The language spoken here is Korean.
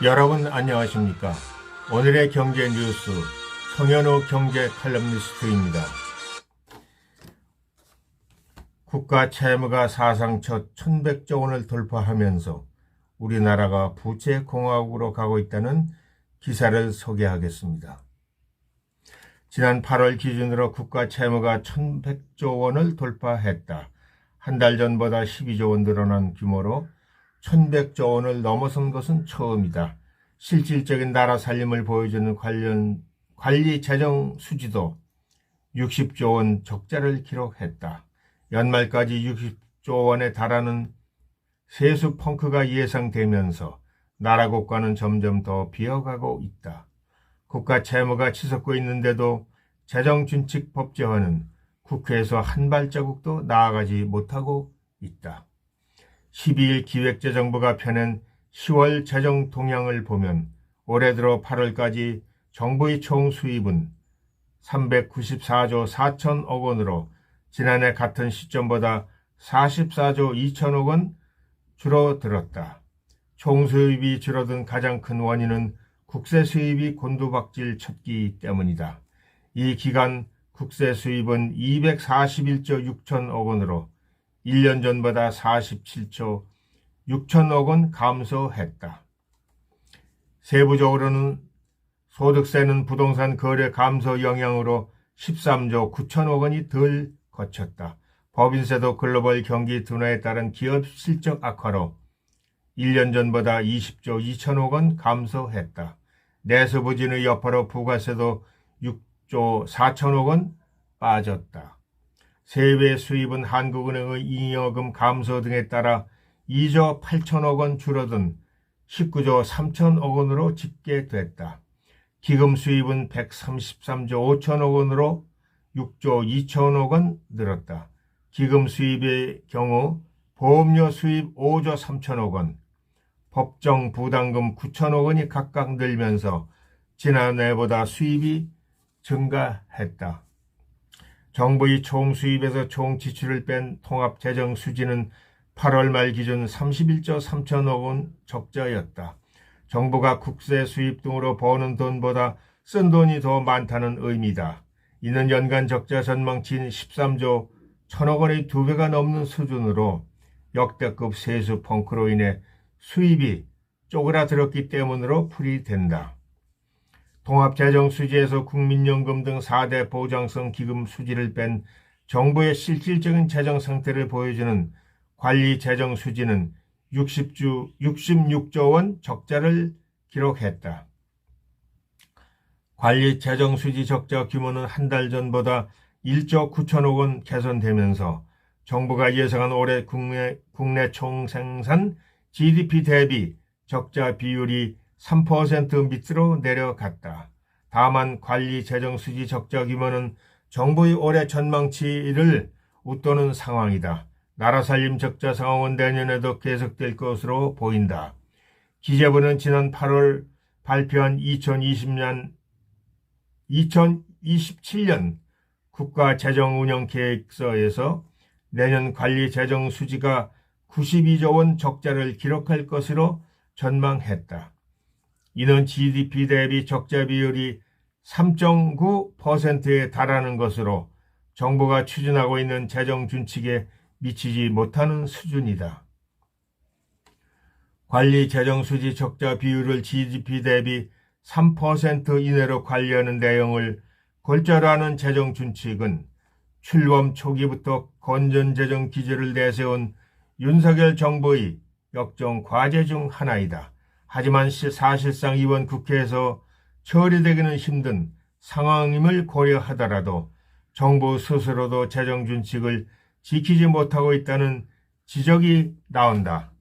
여러분 안녕하십니까? 오늘의 경제 뉴스 성현우 경제 칼럼니스트입니다. 국가 채무가 사상 첫 1100조 원을 돌파하면서 우리나라가 부채 공화국으로 가고 있다는 기사를 소개하겠습니다. 지난 8월 기준으로 국가 채무가 1100조 원을 돌파했다. 한 달 전보다 12조 원 늘어난 규모로 1100조 원을 넘어선 것은 처음이다. 실질적인 나라 살림을 보여주는 관리 재정 수지도 60조 원 적자를 기록했다. 연말까지 60조 원에 달하는 세수 펑크가 예상되면서 나라 국가는 점점 더 비어가고 있다. 국가 채무가 치솟고 있는데도 재정준칙 법제화는 국회에서 한 발자국도 나아가지 못하고 있다. 12일 기획재정부가 펴낸 10월 재정 동향을 보면 올해 들어 8월까지 정부의 총 수입은 394조 4천억 원으로 지난해 같은 시점보다 44조 2천억 원 줄어들었다. 총 수입이 줄어든 가장 큰 원인은 국세 수입이 곤두박질 쳤기 때문이다. 이 기간 국세 수입은 241조 6천억 원으로 1년 전보다 47조 6천억 원 감소했다. 세부적으로는 소득세는 부동산 거래 감소 영향으로 13조 9천억 원이 덜 거쳤다. 법인세도 글로벌 경기 둔화에 따른 기업 실적 악화로 1년 전보다 20조 2천억 원 감소했다. 내수부진의 여파로 부가세도 6조 4천억 원 빠졌다. 세외 수입은 한국은행의 잉여금 감소 등에 따라 2조 8천억 원 줄어든 19조 3천억 원으로 집계됐다. 기금 수입은 133조 5천억 원으로 6조 2천억 원 늘었다. 기금 수입의 경우 보험료 수입 5조 3천억 원, 법정 부담금 9천억 원이 각각 늘면서 지난해보다 수입이 증가했다. 정부의 총 수입에서 총 지출을 뺀 통합재정 수지는 8월 말 기준 31조 3천억 원 적자였다. 정부가 국세 수입 등으로 버는 돈보다 쓴 돈이 더 많다는 의미다. 이는 연간 적자 전망치인 13조 1천억 원의 2배가 넘는 수준으로 역대급 세수 펑크로 인해 수입이 쪼그라들었기 때문으로 풀이된다. 통합재정수지에서 국민연금 등 4대 보장성 기금 수지를 뺀 정부의 실질적인 재정 상태를 보여주는 관리재정수지는 66조 원 적자를 기록했다. 관리재정수지 적자 규모는 한 달 전보다 1조 9천억 원 개선되면서 정부가 예상한 올해 국내 총생산 GDP 대비 적자 비율이 3% 밑으로 내려갔다. 다만 관리재정수지 적자 규모는 정부의 올해 전망치를 웃도는 상황이다. 나라살림 적자 상황은 내년에도 계속될 것으로 보인다. 기재부는 지난 8월 발표한 2027년 국가재정운영계획서에서 내년 관리재정수지가 92조 원 적자를 기록할 것으로 전망했다. 이는 GDP 대비 적자 비율이 3.9%에 달하는 것으로 정부가 추진하고 있는 재정 준칙에 미치지 못하는 수준이다. 관리 재정 수지 적자 비율을 GDP 대비 3% 이내로 관리하는 내용을 골자로 하는 재정 준칙은 출범 초기부터 건전재정 기조를 내세운 윤석열 정부의 역정 과제 중 하나이다. 하지만 사실상 이번 국회에서 처리되기는 힘든 상황임을 고려하더라도 정부 스스로도 재정준칙을 지키지 못하고 있다는 지적이 나온다.